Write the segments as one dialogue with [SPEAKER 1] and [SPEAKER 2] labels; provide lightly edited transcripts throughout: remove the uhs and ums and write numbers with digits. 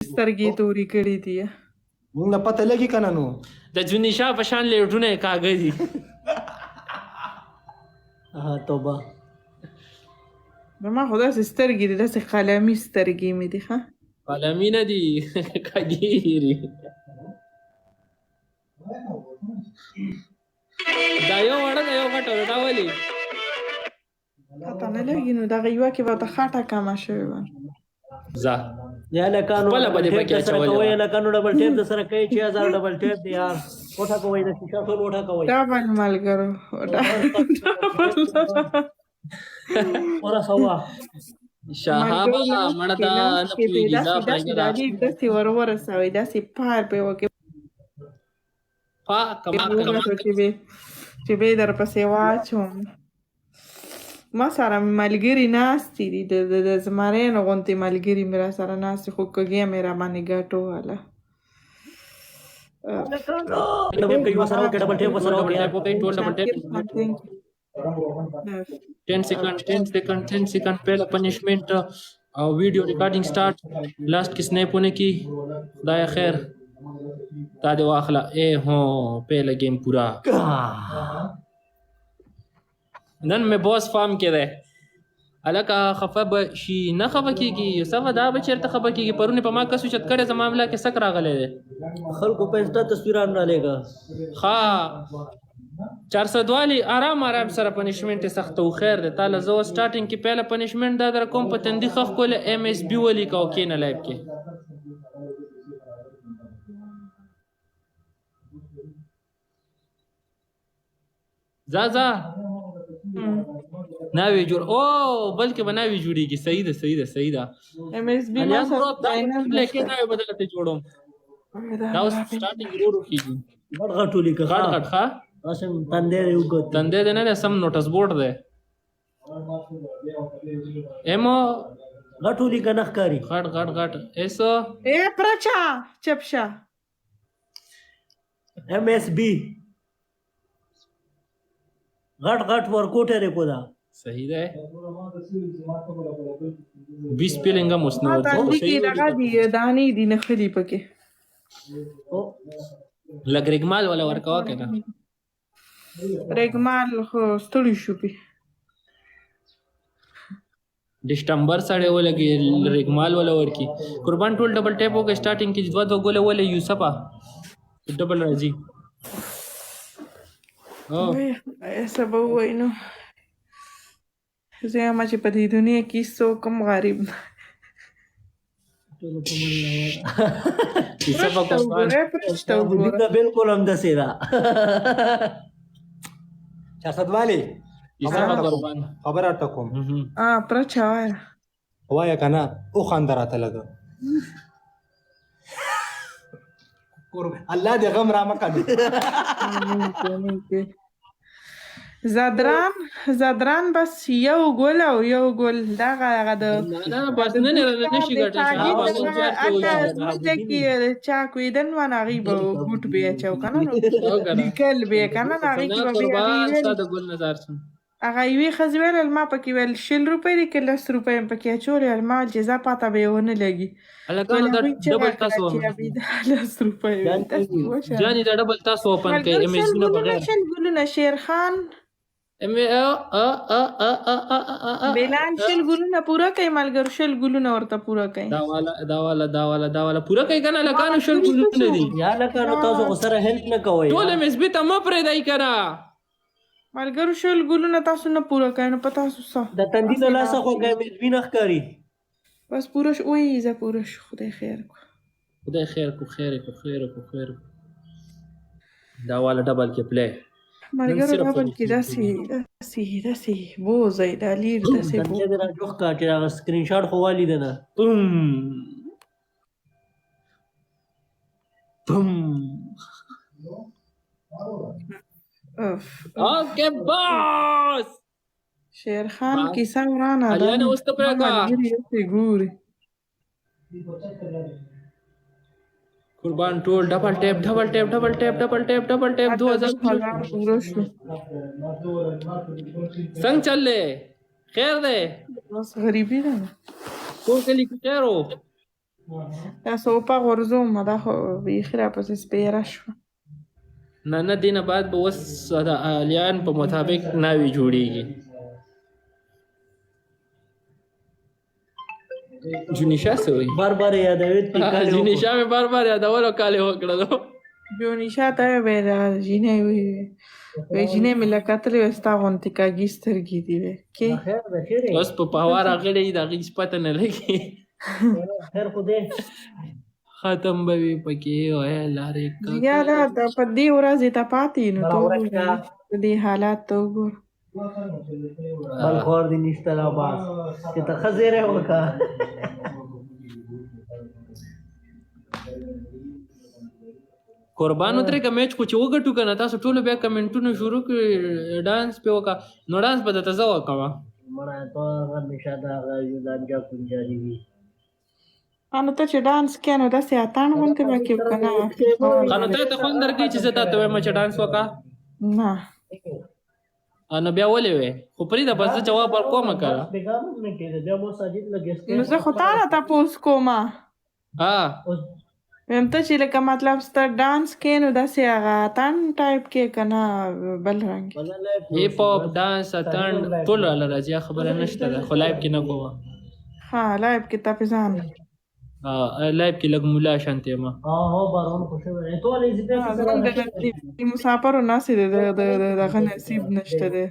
[SPEAKER 1] سترګې تورې کړې دي.
[SPEAKER 2] موږ نه پته لګي کنه نو
[SPEAKER 3] د جونی شاه په شان لیټونه کاغذي.
[SPEAKER 4] توبه
[SPEAKER 1] زما خو داسې سترګې دي، داسې قلمي سترګې مې دي. ښه
[SPEAKER 3] قلمي نه دي کاږي. دا یو وړه دا یو غټه دا ولې
[SPEAKER 1] پته نه لګي نو دغه یوه کې به ورته خټه کمه شوې وه.
[SPEAKER 3] ځه
[SPEAKER 4] یا لکانو
[SPEAKER 3] خپله به دې پکې اچولې وه.
[SPEAKER 4] یا لکانو ډبل ټیپ د سره کوي 6000 ډبل ټیپ دی یار. وټه کوئ د شیشه ټول وټه کوئ
[SPEAKER 1] ډبل ملګرو
[SPEAKER 4] ورا سوا
[SPEAKER 3] شهابه مړه ته نه پوهېږي دا پرېږده دا
[SPEAKER 1] داسې ور ورسوئ، داسې پار پرې وکړئ چې به یې درپسې واچوم. ما سره مې ملګري ناستې دي، د زمریانو غوندې ملګري مې را سره ناستې، خو کږې مې را باندې ګټوله.
[SPEAKER 4] ډبل ټیپ وسره وکړه، ډبل ټیپ وسره وکړه،
[SPEAKER 3] ټول ډبل ټیپ 10 सेकंड पहला punishment video recording start last की स्नैप होने की खुदाया खैर तादे वाखला ए हो पहला गेम पूरा नन में बॉस फार्म के रहे अलका खफा बशी न खफा कीगी सफा दा बचरत खफा कीगी परune पमा कसु चत करे मामला के सक रागले
[SPEAKER 4] خلکو په انستا تصویران نه لګا
[SPEAKER 3] ها 400 والی آرام سره پنیشمنت سخت او خیر ده تعالی زو سٹارټینګ کې پهله پنیشمنت دا در کوم په تندې خخ کوله ام اس بي ولی کا اوکې نه لایب کې زازا ناوی جوړ او بلکې بناوی جوړیږي. صحیح ده
[SPEAKER 1] ام اس بي ما سره
[SPEAKER 3] لیکن ناوی بدلته جوړوم دا اوس سٹارټینګ ورو کیږي
[SPEAKER 4] غټ غټولي که
[SPEAKER 3] غټ ښه
[SPEAKER 4] راشم تندې یو ګوت
[SPEAKER 3] تندې نه سم نوټس بورډ ده ایمو
[SPEAKER 4] غټولي که نخکاری
[SPEAKER 3] غټ ایسو
[SPEAKER 1] اے پرچا چپشا
[SPEAKER 4] ام اس بی غټ ورکوټه ری پودا
[SPEAKER 3] صحیح ده 20 پیلنګ مسنو
[SPEAKER 1] ما ته دې دغه دی دانی دی نه خلی پکې
[SPEAKER 3] لګریګمال ولا ورکوا کنه
[SPEAKER 1] رګمال خو ستړي شو پی
[SPEAKER 3] دسمبر سره ولګي رګمال ولا ورکی قربان ټول ډبل ټیپ وکړه سٹارټینګ کې دوه دوه ګوله ولې یوسفا ډبل راځي او
[SPEAKER 1] سبا وینو زه ما چې په دې دنیا کې څو کم غریب
[SPEAKER 3] یوسفا قربان
[SPEAKER 4] دا بالکل هم دسې ده
[SPEAKER 2] 400 والی
[SPEAKER 3] یوسفا قربان
[SPEAKER 2] خبر ارته کوم
[SPEAKER 1] پرچا
[SPEAKER 2] وایا کنه او خاندراته لګ الله دې غم را مکړي زدران بس یو ګول او یو ګول دغه د
[SPEAKER 3] نه بس نه نشي ګټل
[SPEAKER 1] چا کویدن و نغی به ګوټ بیا چاو کنه لیکل بیا کنه نغی کې
[SPEAKER 3] قربان ستاسو ګل نظر سن
[SPEAKER 1] هغه یوې ښځې ویل ما پکې ویل 100 روپۍ دي که 10 روپۍ م پکې اچولې ویل ما جزا پاته به یې ونه لګي
[SPEAKER 3] هلکانو دا ډبل تاسو
[SPEAKER 1] 10 روپۍ
[SPEAKER 3] جاني دا ډبل تاسو اوپن کړئ ام اس نه بغیر
[SPEAKER 1] شل ګلونه شیرخان بلال شل ګلونه پوره کوي ملګرو شل ګلونه ورته پوره کوي
[SPEAKER 3] دا والا پوره کوي کنه لکانو شل ګلونه دي
[SPEAKER 4] یا لکانو تاسو سره هیلپ نه کوئ
[SPEAKER 3] ټول ام اس بي ته مو پرې دای کرا
[SPEAKER 1] ملګرو شل ګلونه تاسو نه پوره کوي نو پتا تاسو څه
[SPEAKER 4] د تندې نه لاسه خو ګم بي نه ښکاری
[SPEAKER 1] بس پوره شو وای زه پوره شو خدای خیر کو
[SPEAKER 3] خیر دا والا ډبل کې پلی
[SPEAKER 1] ملګرو ډبل کې داسې بوځئ دا لیر داسې
[SPEAKER 4] تندې دې راجوخ کا چې هغه سکرین شاټ خو والي ده نه
[SPEAKER 3] بوم اوکے باس
[SPEAKER 1] شیرخان کیسه ورانه ده
[SPEAKER 3] الیانا اوس ته پرېږده
[SPEAKER 1] ګوري
[SPEAKER 3] قربان ټول ډبل ټیپ 2000
[SPEAKER 1] پوره شو
[SPEAKER 3] څنګه چلے خیر ده
[SPEAKER 1] بس غریبی ده
[SPEAKER 3] کور کلی کې خیر ہو
[SPEAKER 1] دا سوپا غورځوم دا خو بیخي راپسې سپېره شوه.
[SPEAKER 3] نه دینه بعد به اوس د الیان په مطابق ناوې جوړیږي. جونیشا څه وایي؟
[SPEAKER 4] بار بار یادوي
[SPEAKER 3] جونیشا مې بار بار یادولو کالې وکړلو.
[SPEAKER 1] جونیشا ته وې دا جینۍ وې جینۍ مې له کتلې وې ستا غوندې کاږي سترګې دي وې کې
[SPEAKER 4] خیر ده چیرې
[SPEAKER 3] اوس په پهوا راغلی د هغې هېڅ پته نه لګي.
[SPEAKER 4] خیر خو دی
[SPEAKER 3] ختم به وي پکې وایه لارې
[SPEAKER 1] یا دا په دې ورځې ته پاتې نو ته وګوره د دې حالات ته وګوره.
[SPEAKER 4] بل خور دې نشته لا باس چې ته ښه زیری وکړه.
[SPEAKER 3] قربان ودرېږه میچ خو چې وګټو که نه تاسو ټولو بیا کمنټونه شروع کړي ډانس پې وکړه نو ډانس به درته زه وکړه
[SPEAKER 4] مړه تو همیشه د هغه یولانجا کنجاري وي.
[SPEAKER 1] نو ته چې ډانس کوې نو داسې اتڼ غوندې به کوې که نه؟
[SPEAKER 3] ښه نو تا ته خوند درکوي چې زه تا ته وایم چې ډانس وکړه؟
[SPEAKER 1] نه
[SPEAKER 3] نو بیا ولې وې خو پرېږده بس زه جواب ورکوم که
[SPEAKER 4] بېګا مونږ نه کېده بیا مو ساجد لګېس
[SPEAKER 1] نو زه خو تا نه تپوس کوم
[SPEAKER 3] ها
[SPEAKER 1] ویم ته چې لکه مطلب ستا ډانس کوې نو داسې هغه اتڼ ټایپ کې که نه بل رنګ
[SPEAKER 3] هیپ هاپ ډانس اتڼ ټول راله راځي خبره نشته ده خو لایف کې نه کومه.
[SPEAKER 1] ها لایف کې تپې ځان
[SPEAKER 3] لایف کې لږ مولا شانتې ما
[SPEAKER 4] هو بارون خو شوی ټول یې
[SPEAKER 1] د مسافرو ناسې دی دغه نصیب نشته دی.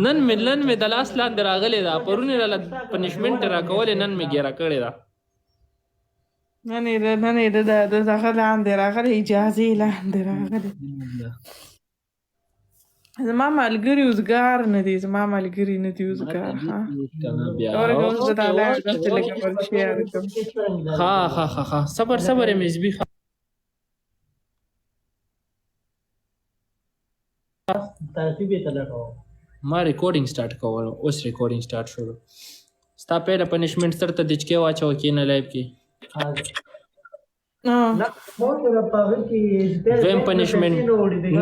[SPEAKER 3] نن مې د لاس لاندې راغلی ده پرون یې راله پنشمنټ راکولې نن مې ګیره کړې ده.
[SPEAKER 1] نن یې د دغه لاندې راغلی اجازې لاندې راغلی. زما ملګري اوزګار نه دي زما ملګري نه دي اوزګار
[SPEAKER 3] ها صبر یې مزبي
[SPEAKER 4] ترتیب یې ته لټوم.
[SPEAKER 3] ما ریکارډینګ سٹارټ کول اوس ریکارډینګ سٹارټ شروع ستا پیله پنشمنټ سر ته د چکې واچوه کېنه لایف کې دویم پنشمنټ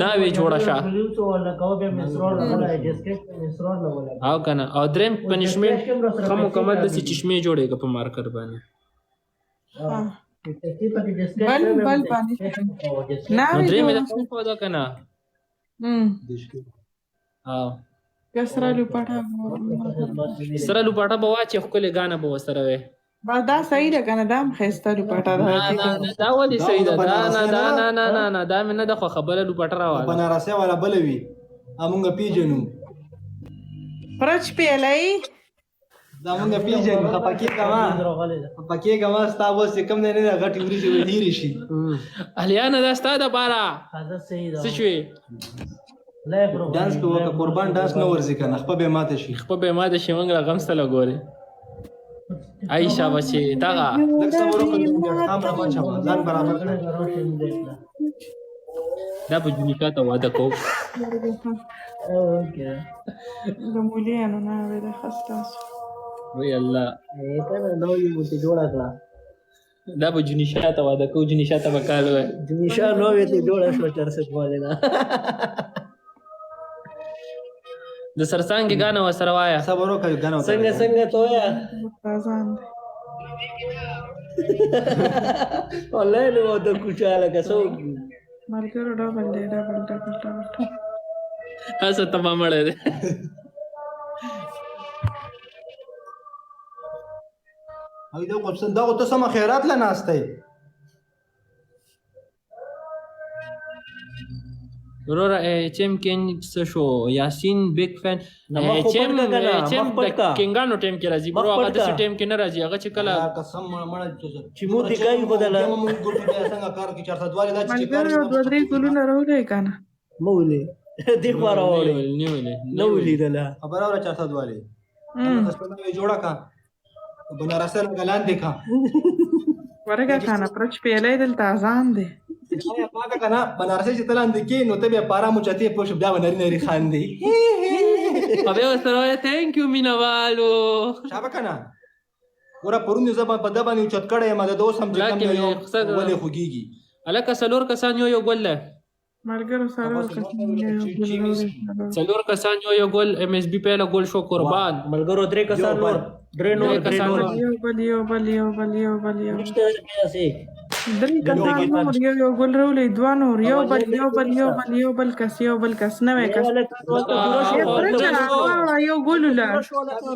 [SPEAKER 3] ناوې جوړه شه او که نه او دریم پنشمنټ ښه مکمل داسې چشمې جوړېږه په مارکر باندې نو درېمې داسې وښوده که نه
[SPEAKER 1] سره لوپاټه
[SPEAKER 3] به واچې ښکلې ګانه به ورسره وې
[SPEAKER 1] دا صحیح ده که نه دا هم ښایسته لوپاټه ده
[SPEAKER 3] دا ولې صحیح ده نه دا مې نه ده خو خبره لوپاټه راواله
[SPEAKER 5] بنارسۍ والا بله وي همونږ پیژنو
[SPEAKER 1] پرچ پیلی
[SPEAKER 5] دا مونږ پیژنو خفه کېږه ما ستا اوس چې کوم دی نه ده غټې وریجې به ډېرې شي
[SPEAKER 3] اهلیانه دا ستا دپاره څه شوې
[SPEAKER 5] ډانس پې وکړه قربان ډانس نه ورځي که نه خپه به یې ماته شي
[SPEAKER 3] موږ را غم ستله ګورې عایشه بچې دغه
[SPEAKER 5] لږ صبر وکړه هم را واچوه ځان برابر کړه
[SPEAKER 3] دا به جونیکا ته واده کوم
[SPEAKER 1] د مولیانو ناوې ده ښه ستاسو
[SPEAKER 3] وی الله
[SPEAKER 4] نوې مورتې جوړه کړه
[SPEAKER 3] دا به جونیشا ته واده کوو جونیشا ته به کال وایي
[SPEAKER 4] جونیشا نوې ته جوړه شوه چرسک والې ده
[SPEAKER 3] د سرسانګې ګانه ورسره وایه
[SPEAKER 5] صبر وکړه ګانه
[SPEAKER 4] څنګه ته وایه
[SPEAKER 1] ځان دی
[SPEAKER 4] والله نو واده کوچا لکه څوک
[SPEAKER 1] ملګرو ډبل دی ډبل
[SPEAKER 3] هسه تمام مړی دی
[SPEAKER 5] دا خو ته سمه خیرات له ناستی
[SPEAKER 3] وروره HM کینګ څه شو یاسین بیگ فین HM د کینګانو ټیم کې راځي برو هغه داسې ټیم کې نه راځي هغه چې کله
[SPEAKER 5] قسم مړه
[SPEAKER 4] چې موتی کوي خو دله
[SPEAKER 5] موږ ګورو بیا څنګه کار کوي 400 دوالې دا چې
[SPEAKER 1] ملګرو دوه درې ګلونه راوړی که نه
[SPEAKER 4] مولې دې خوا راوړې نه ولیدله
[SPEAKER 5] خبره وره 400 دوالې یې جوړه کا بنارسۍ لږه لاندې کا
[SPEAKER 1] ورګه خانه پرچ پیلی دلته اذان دی
[SPEAKER 5] پاکه که نه بنارسۍ چې ته لاندې کښې نو ته بیا پاره موچتې پوه شو بیا به نري خاندې
[SPEAKER 3] او بیا ورسره وایه تھینک یو مینه والو
[SPEAKER 5] شابه که نه ګوره پرون دې زه په ده باندې اوچت کړی یم د اوس هم چې کوم دی ولې خوږېږي
[SPEAKER 3] هلکه څلور کسان یو ګل دی
[SPEAKER 1] ملګرو سره
[SPEAKER 3] څلور کسان یو ګول ایم ایس بي پیله ګول شو قربان
[SPEAKER 4] ملګرو درې کسان نور درې نور
[SPEAKER 1] یو بل یو
[SPEAKER 4] نشته داسې
[SPEAKER 1] درې کسان نور یو ګل رولې دوه نور یو بل کس نوې کس یو ګول ولا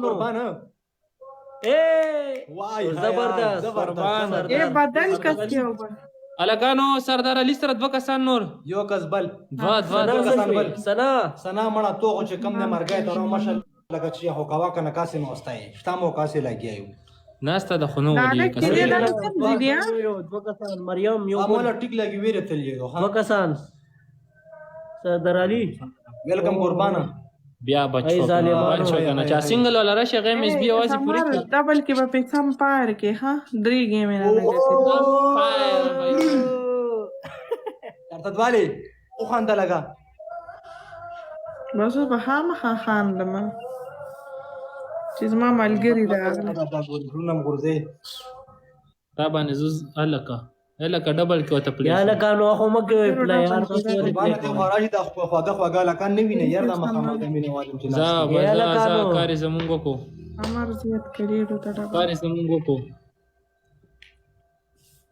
[SPEAKER 5] قربان وای
[SPEAKER 4] زبردست
[SPEAKER 1] بدل کس یو بل
[SPEAKER 3] الګانو سردار علي سره دوه کسان نور
[SPEAKER 5] یو کس بل
[SPEAKER 3] دوه
[SPEAKER 5] کسان بل
[SPEAKER 4] سنا
[SPEAKER 5] سنا مړه توغه چې کم نه مرګای ته ماشل لکه چې هو کوا کنه کاسې نو واستای شتامو کاسې لګیایو
[SPEAKER 3] ناسته د خونو
[SPEAKER 1] دا
[SPEAKER 3] ولي
[SPEAKER 1] لکه دې دا کوم دي بیا
[SPEAKER 4] دوه کسان مریم یو
[SPEAKER 5] اماله ټیک لګي ویره تللی
[SPEAKER 4] دوه کسان سردار علي
[SPEAKER 5] ویلکم قربانا
[SPEAKER 3] بیا بچو کنه چا سنگل ولا راشه غیم اس بي اوازي پوری کړ
[SPEAKER 1] ډبل کې په پیسم پار کې ها درې گیم نه لګي
[SPEAKER 5] ترته والی او خاندا لگا
[SPEAKER 1] بس په خان دم چې زما ملګری راغله
[SPEAKER 5] ورونم ګرځي
[SPEAKER 3] تا باندې زوز الکا ډبل کې وته پلی
[SPEAKER 4] یا لکانو خو مکه پلی یار تاسو
[SPEAKER 5] قربان ته خراج د خواګه لکان نه ویني یار د مخامخ د مینه والم چې
[SPEAKER 3] زا کاری زمونږ کو
[SPEAKER 1] امر زیات کړي ته ډبل
[SPEAKER 3] کاری زمونږ کو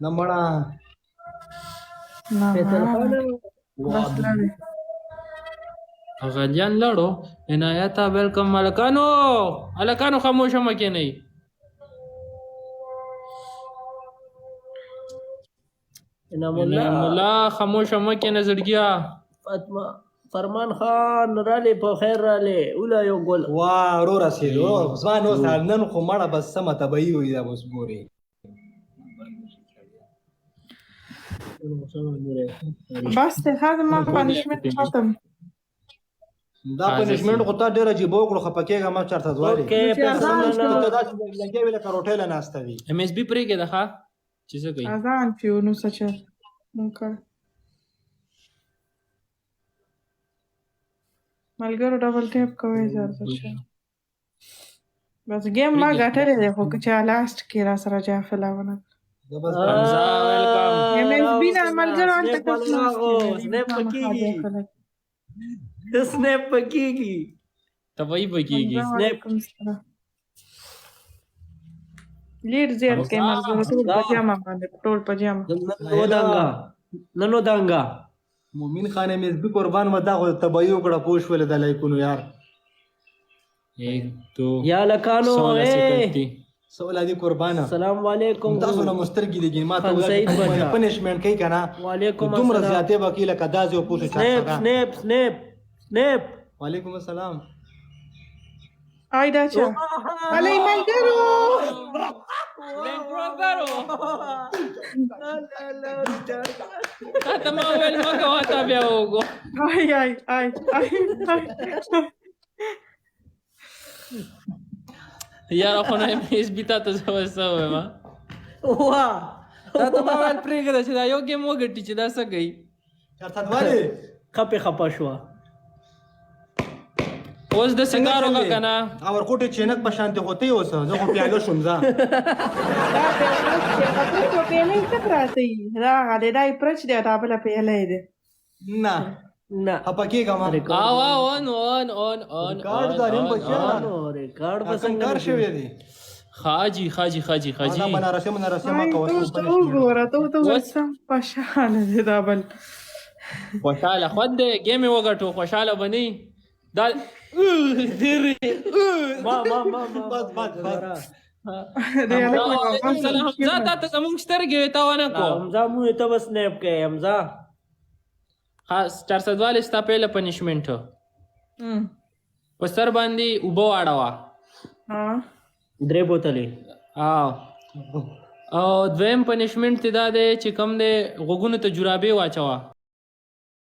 [SPEAKER 5] نمړه
[SPEAKER 1] نه بس لړ
[SPEAKER 3] غلیان لړو عنایت ویلکم الکانو خاموشه مکه نه
[SPEAKER 4] انعام
[SPEAKER 3] الله خاموشه مکه نه زړګیا
[SPEAKER 4] فاطمه فرمان خان رالی په خیر رالی اولا یو ګل
[SPEAKER 5] وا رو رسیدو ځوان اوس نن خو مړه بس سم تبعی وي دا اوس ګوري
[SPEAKER 1] بس ته هغه ما پنیشمنت ختم
[SPEAKER 5] دا پنیشمنت خو تا ډیر عجیب وکړو خپکیګه ما چرته ځوالي
[SPEAKER 4] اوکې
[SPEAKER 5] ته دا لګي ویل کروټه نه ناشته وی
[SPEAKER 3] ام اس بي پرې کې ده چې څه کوي
[SPEAKER 1] اذان پیو نو سچ مونږه ملګرو ډبل ټیپ کوي زړه بس گیم ما غټلې ده خو چې لاست کې را سره جا فلاونه
[SPEAKER 3] حمزه ویلکم
[SPEAKER 1] ام اس بي نه ملګرو انت
[SPEAKER 4] سنیپ پکېږي
[SPEAKER 3] تبعی بکیږي
[SPEAKER 1] لیر زیات کې ملګرو ټول پجامه
[SPEAKER 4] ننو دانګا
[SPEAKER 5] مومن خان مې به قربان ودا خو تبعی وکړه پوښ ول د لایکونو یار
[SPEAKER 3] 1 2
[SPEAKER 4] یا لکانو
[SPEAKER 3] 16 سکند
[SPEAKER 5] سوال دي قربانا
[SPEAKER 4] السلام علیکم
[SPEAKER 5] تاسو له مسترګي دي ما ته
[SPEAKER 4] سعید بچا
[SPEAKER 5] پنیشمنت کوي کنه
[SPEAKER 4] وعلیکم
[SPEAKER 5] دومره
[SPEAKER 4] السلام
[SPEAKER 5] زیاته وکیل کدا جو پوښ
[SPEAKER 4] سنیپ
[SPEAKER 5] وعلیکم السلام
[SPEAKER 1] آی داچا علی ملګرو
[SPEAKER 3] تا ما ویل مکه وتا بیا وګو
[SPEAKER 1] آی
[SPEAKER 3] یار خو نه اس بي تا ته وسو ما
[SPEAKER 4] وا
[SPEAKER 3] تا ته ما ویل پرېږده چې دا یو ګیم وګټي چې دا څه کوي
[SPEAKER 5] چرته والی
[SPEAKER 4] خپه شو
[SPEAKER 3] اوس د سنگارو کا کنه
[SPEAKER 5] اور کوټه چینک په شانته هوته اوسه زه خو پیاله شوم ځه
[SPEAKER 1] په پیلې څه پراته را غاډه دای پرچ دی دا بل پیلې دی
[SPEAKER 5] نه
[SPEAKER 4] نه
[SPEAKER 5] هپکیګه ما
[SPEAKER 3] اون
[SPEAKER 5] کارډ داریم بچا
[SPEAKER 4] ریکارډ
[SPEAKER 5] څنګه کار شوی دی
[SPEAKER 3] خاجي
[SPEAKER 5] انا بنارسه ما کوم
[SPEAKER 1] وګوره ته وسم پښاله دی دا بل
[SPEAKER 3] خوشاله خو دې گیم وګټو خوشاله بني دا
[SPEAKER 4] ما
[SPEAKER 5] بس
[SPEAKER 3] حمزه ته زمونږ سترګې تا ونه کو
[SPEAKER 4] حمزه مو ته بس سنیپ کې حمزه
[SPEAKER 3] خاص 444 ستا پهله پنیشمنت په سر باندې وبو اړه
[SPEAKER 4] درې بوتلې
[SPEAKER 3] او دویم پنیشمنت دا دی چې کوم دی غوګونو ته جرابې واچوه